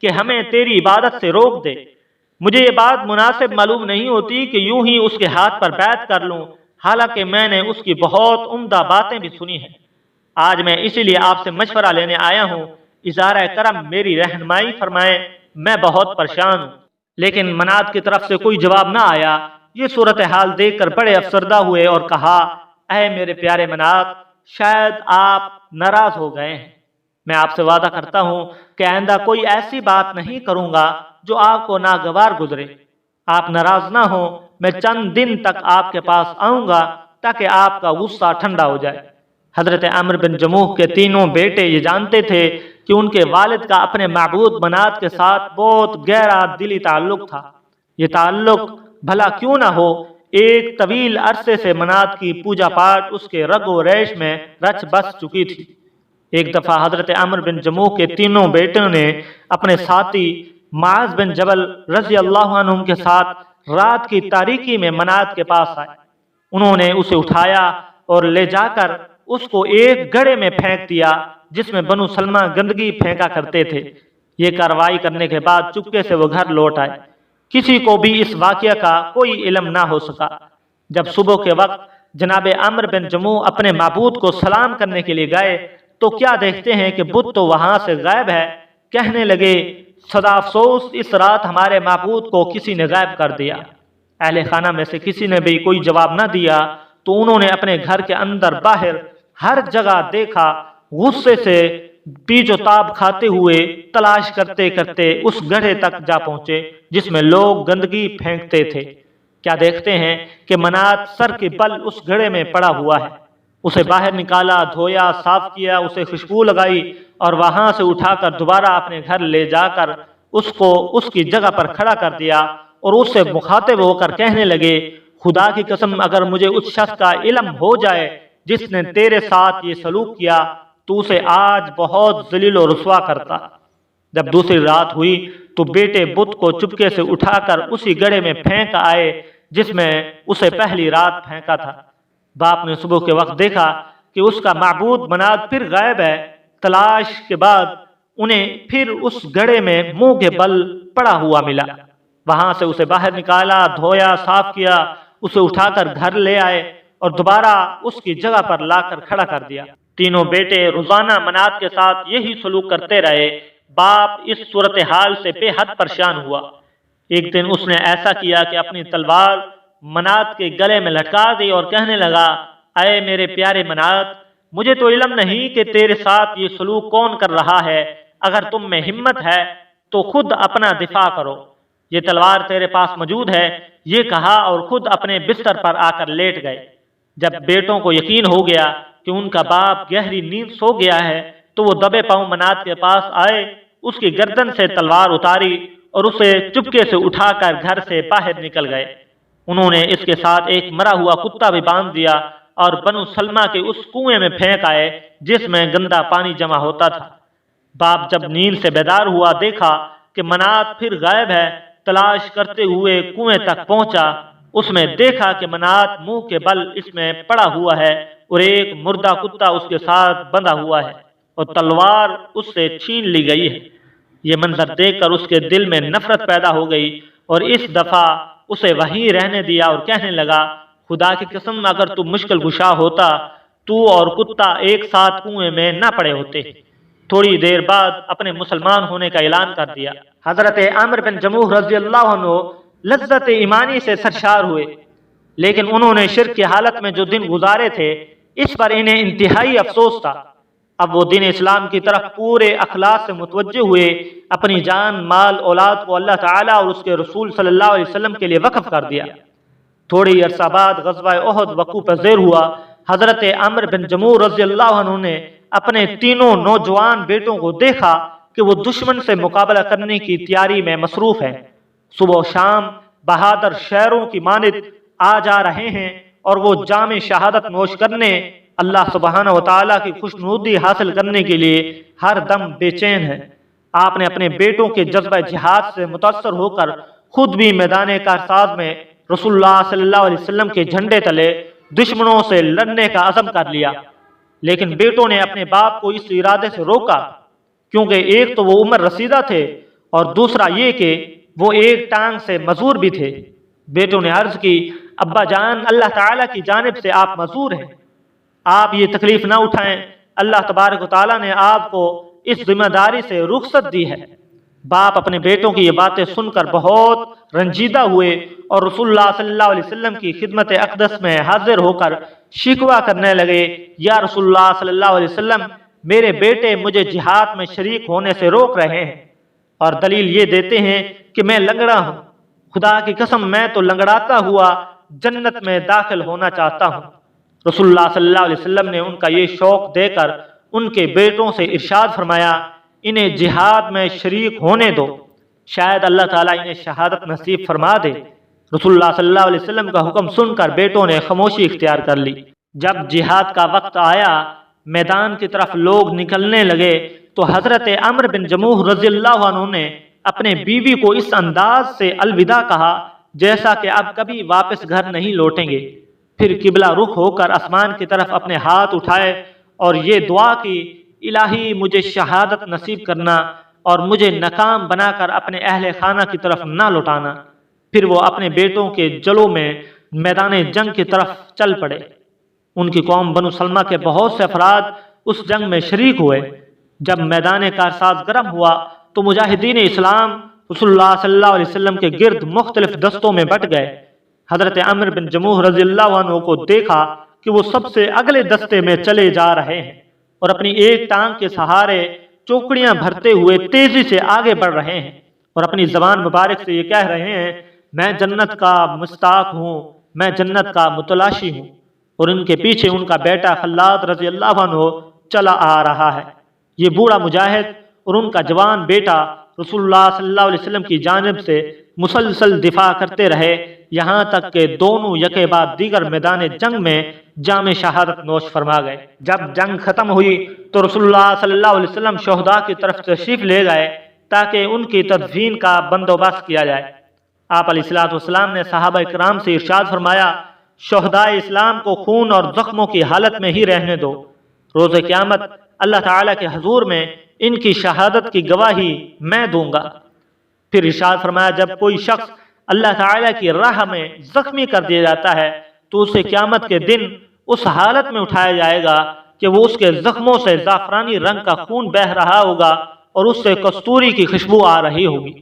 کہ ہمیں تیری عبادت سے روک دے۔ مجھے یہ بات مناسب معلوم نہیں ہوتی کہ یوں ہی اس کے ہاتھ پر بیعت کر لوں، حالانکہ میں نے اس کی بہت عمدہ باتیں بھی سنی ہیں۔ آج میں اسی لیے آپ سے مشورہ لینے آیا ہوں، اظہارِ کرم میری رہنمائی فرمائیں، میں بہت پریشان ہوں۔ لیکن منات کی طرف سے کوئی جواب نہ آیا۔ یہ صورتحال دیکھ کر بڑے افسردہ ہوئے اور کہا، اے میرے پیارے منات، شاید آپ ناراض ہو گئے ہیں۔ میں آپ سے وعدہ کرتا ہوں کہ آئندہ کوئی ایسی بات نہیں کروں گا جو آپ کو ناگوار گزرے۔ آپ ناراض نہ ہوں، میں چند دن تک آپ کے پاس آؤں گا تاکہ آپ کا غصہ ٹھنڈا ہو جائے۔ حضرت عمرو بن جموح کے تینوں بیٹے یہ جانتے تھے کہ ان کے والد کا اپنے معبود منات کے ساتھ بہت گہرا دلی تعلق تھا۔ یہ تعلق بھلا کیوں نہ ہو، ایک طویل عرصے سے منات کی پوجا پاٹ اس کے رگ و ریش میں رچ بس چکی تھی۔ ایک دفعہ حضرت عمرو بن جموح کے تینوں بیٹوں نے اپنے ساتھی معاذ بن جبل رضی اللہ عنہ کے ساتھ رات کی تاریکی میں منات کے پاس آئے۔ انہوں نے اسے اٹھایا اور لے جا کر اس کو ایک گڑھے میں پھینک دیا جس میں بنو سلمہ گندگی پھینکا کرتے تھے۔ یہ کارروائی کرنے کے بعد چپکے سے وہ گھر لوٹ آئے۔ کسی کو بھی اس واقعہ کا کوئی علم نہ ہو سکا۔ جب صبح کے وقت جناب عمرو بن جموح اپنے معبود کو سلام کرنے کے لیے گئے تو کیا دیکھتے ہیں کہ بت تو وہاں سے غائب ہے۔ کہنے لگے، سدا افسوس، اس رات ہمارے معبود کو کسی نے غائب کر دیا۔ اہل خانہ میں سے کسی نے بھی کوئی جواب نہ دیا تو انہوں نے اپنے گھر کے اندر باہر ہر جگہ دیکھا۔ غصے سے پیچ و تاب کھاتے ہوئے تلاش کرتے کرتے اس گڑھے تک جا پہنچے جس میں لوگ گندگی پھینکتے تھے۔ کیا دیکھتے ہیں کہ منات سر کے بل اس گڑھے میں پڑا ہوا ہے۔ اسے باہر نکالا، دھویا، صاف کیا، اسے خوشبو لگائی اور وہاں سے اٹھا کر دوبارہ اپنے گھر لے جا کر اس کو اس کی جگہ پر کھڑا کر دیا اور اس سے مخاطب ہو کر کہنے لگے، خدا کی قسم، اگر مجھے اس شخص کا علم ہو جائے جس نے تیرے ساتھ یہ سلوک کیا تو اسے آج بہت ذلیل و رسوا کرتا۔ جب دوسری رات ہوئی تو بیٹے بت کو چپکے سے اٹھا کر اسی گڑھے میں پھینک آئے جس میں اسے پہلی رات پھینکا تھا۔ باپ نے صبح کے وقت دیکھا کہ اس کا معبود منات پھر غائب ہے۔ تلاش کے بعد انہیں پھر اس گڑھے میں منہ کے بل پڑا ہوا ملا۔ وہاں سے اسے باہر نکالا، دھویا، صاف کیا، اسے اٹھا کر گھر لے آئے اور دوبارہ اس کی جگہ پر لا کر کھڑا کر دیا۔ تینوں بیٹے روزانہ منات کے ساتھ یہی سلوک کرتے رہے۔ باپ اس صورتحال سے بے حد پریشان ہوا۔ ایک دن اس نے ایسا کیا کہ اپنی تلوار منات کے گلے میں لٹکا دی اور کہنے لگا، اے میرے پیارے منات، مجھے تو علم نہیں کہ تیرے ساتھ یہ سلوک کون کر رہا ہے۔ اگر تم میں ہمت ہے تو خود اپنا دفاع کرو، یہ تلوار تیرے پاس موجود ہے۔ یہ کہا اور خود اپنے بستر پر آ کر لیٹ گئے۔ جب بیٹوں کو یقین ہو گیا کہ ان کا باپ گہری نیند سو گیا ہے تو وہ دبے پاؤں منات کے پاس آئے، اس کی گردن سے تلوار اتاری اور اسے چپکے سے اٹھا کر گھر سے باہر نکل گئے۔ انہوں نے اس کے ساتھ ایک مرا ہوا کتا بھی باندھ دیا اور بنو سلمہ کے اس کنویں میں پھینک آئے جس میں گندا پانی جمع ہوتا تھا۔ باپ جب نیند سے بیدار ہوا، دیکھا کہ منات پھر غائب ہے۔ تلاش کرتے ہوئے کنویں تک پہنچا، اس میں دیکھا کہ منات منہ کے بل اس میں پڑا ہوا ہے اور ایک مردہ کتا اس کے ساتھ بندھا ہوا ہے اور تلوار اس سے چھین لی گئی ہے۔ یہ منظر دیکھ کر اس کے دل میں نفرت پیدا ہو گئی اور اس دفعہ اسے وہیں رہنے دیا اور کہنے لگا، خدا کی قسم، اگر تو مشکل کشا ہوتا تو اور کتا ایک ساتھ کنویں میں نہ پڑے ہوتے۔ تھوڑی دیر بعد اپنے مسلمان ہونے کا اعلان کر دیا۔ حضرت عمرو بن جموح رضی اللہ عنہ لذت ایمانی سے سرشار ہوئے، لیکن انہوں نے شرک کی حالت میں جو دن گزارے تھے اس پر انہیں انتہائی افسوس تھا۔ اب وہ دین اسلام کی طرف پورے اخلاص سے متوجہ ہوئے، اپنی جان، مال، اولاد کو اللہ تعالیٰ اور اس کے رسول صلی اللہ علیہ وسلم کے لیے وقف کر دیا۔ تھوڑی عرصہ بعد غزوہ احد وقوع پذیر ہوا۔ حضرت عمرو بن جموح رضی اللہ عنہ نے اپنے تینوں نوجوان بیٹوں کو دیکھا کہ وہ دشمن سے مقابلہ کرنے کی تیاری میں مصروف ہیں۔ صبح و شام بہادر شیروں کی مانند آ جا رہے ہیں اور وہ جام شہادت نوش کرنے، اللہ سبحانہ و تعالیٰ کی خوشنودی حاصل کرنے کے لیے ہر دم بے چین ہے۔ آپ نے اپنے بیٹوں کے جذبہ جہاد سے متاثر ہو کر خود بھی میدان کارساز میں رسول اللہ صلی اللہ علیہ وسلم کے جھنڈے تلے دشمنوں سے لڑنے کا عزم کر لیا، لیکن بیٹوں نے اپنے باپ کو اس ارادے سے روکا، کیونکہ ایک تو وہ عمر رسیدہ تھے اور دوسرا یہ کہ وہ ایک ٹانگ سے معذور بھی تھے۔ بیٹوں نے عرض کی، ابا جان، اللہ تعالیٰ کی جانب سے آپ معذور ہیں، آپ یہ تکلیف نہ اٹھائیں، اللہ تبارک و تعالیٰ نے آپ کو اس ذمہ داری سے رخصت دی ہے۔ باپ اپنے بیٹوں کی یہ باتیں سن کر بہت رنجیدہ ہوئے اور رسول اللہ صلی اللہ علیہ وسلم کی خدمت اقدس میں حاضر ہو کر شکوہ کرنے لگے، یا رسول اللہ صلی اللہ علیہ وسلم، میرے بیٹے مجھے جہاد میں شریک ہونے سے روک رہے ہیں اور دلیل یہ دیتے ہیں کہ میں لنگڑا ہوں۔ خدا کی قسم، میں تو لنگڑاتا ہوا جنت میں داخل ہونا چاہتا ہوں۔ رسول اللہ صلی اللہ علیہ وسلم نے ان کا یہ شوق دے کر ان کے بیٹوں سے ارشاد فرمایا، انہیں جہاد میں شریک ہونے دو، شاید اللہ تعالیٰ انہیں شہادت نصیب فرما دے۔ رسول اللہ صلی اللہ علیہ وسلم کا حکم سن کر بیٹوں نے خاموشی اختیار کر لی۔ جب جہاد کا وقت آیا، میدان کی طرف لوگ نکلنے لگے تو حضرت عمرو بن جموح رضی اللہ عنہ نے اپنے بیوی کو اس انداز سے الوداع کہا جیسا کہ اب کبھی واپس گھر نہیں لوٹیں گے۔ پھر قبلہ رخ ہو کر آسمان کی طرف اپنے ہاتھ اٹھائے اور یہ دعا کی، الہی مجھے شہادت نصیب کرنا اور مجھے ناکام بنا کر اپنے اہل خانہ کی طرف نہ لوٹانا۔ پھر وہ اپنے بیٹوں کے جلوں میں میدان جنگ کی طرف چل پڑے۔ ان کی قوم بنو سلمہ کے بہت سے افراد اس جنگ میں شریک ہوئے۔ جب میدان کارساز گرم ہوا تو مجاہدین اسلام رسول اللہ صلی اللہ علیہ وسلم کے گرد مختلف دستوں میں بٹ گئے۔ حضرت عمرو بن جموح رضی اللہ عنہ کو دیکھا کہ وہ سب سے اگلے دستے میں چلے جا رہے ہیں اور اپنی ایک ٹانگ کے سہارے چوکڑیاں بھرتے ہوئے تیزی سے آگے بڑھ رہے ہیں اور اپنی زبان مبارک سے یہ کہہ رہے ہیں، میں جنت کا مستاق ہوں، میں جنت کا متلاشی ہوں۔ اور ان کے پیچھے ان کا بیٹا خلاد رضی اللہ عنہ چلا آ رہا ہے۔ یہ بوڑھا مجاہد اور ان کا جوان بیٹا رسول اللہ صلی اللہ علیہ وسلم کی جانب سے مسلسل دفاع کرتے رہے، یہاں تک کہ دونوں یکے بعد دیگر میدان جنگ میں جام شہادت نوش فرما گئے۔ جب جنگ ختم ہوئی تو رسول اللہ صلی اللہ علیہ وسلم شہداء کی طرف تشریف لے گئے تاکہ ان کی تدفین کا بندوبست کیا جائے۔ آپ علیہ الصلوۃ والسلام نے صحابہ کرام سے ارشاد فرمایا، شہداء اسلام کو خون اور زخموں کی حالت میں ہی رہنے دو، روز قیامت اللہ تعالیٰ کے حضور میں ان کی شہادت کی گواہی میں دوں گا۔ پھر ارشاد فرمایا، جب کوئی شخص اللہ تعالیٰ کی راہ میں زخمی کر دیا جاتا ہے تو اسے قیامت کے دن اس حالت میں اٹھایا جائے گا کہ وہ اس کے زخموں سے زعفرانی رنگ کا خون بہہ رہا ہوگا اور اس سے کستوری کی خوشبو آ رہی ہوگی۔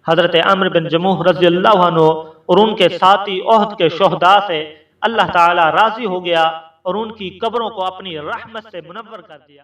حضرت عمرو بن جموح رضی اللہ عنہ اور ان کے ساتھی احد کے شہداء سے اللہ تعالیٰ راضی ہو گیا اور ان کی قبروں کو اپنی رحمت سے منور کر دیا۔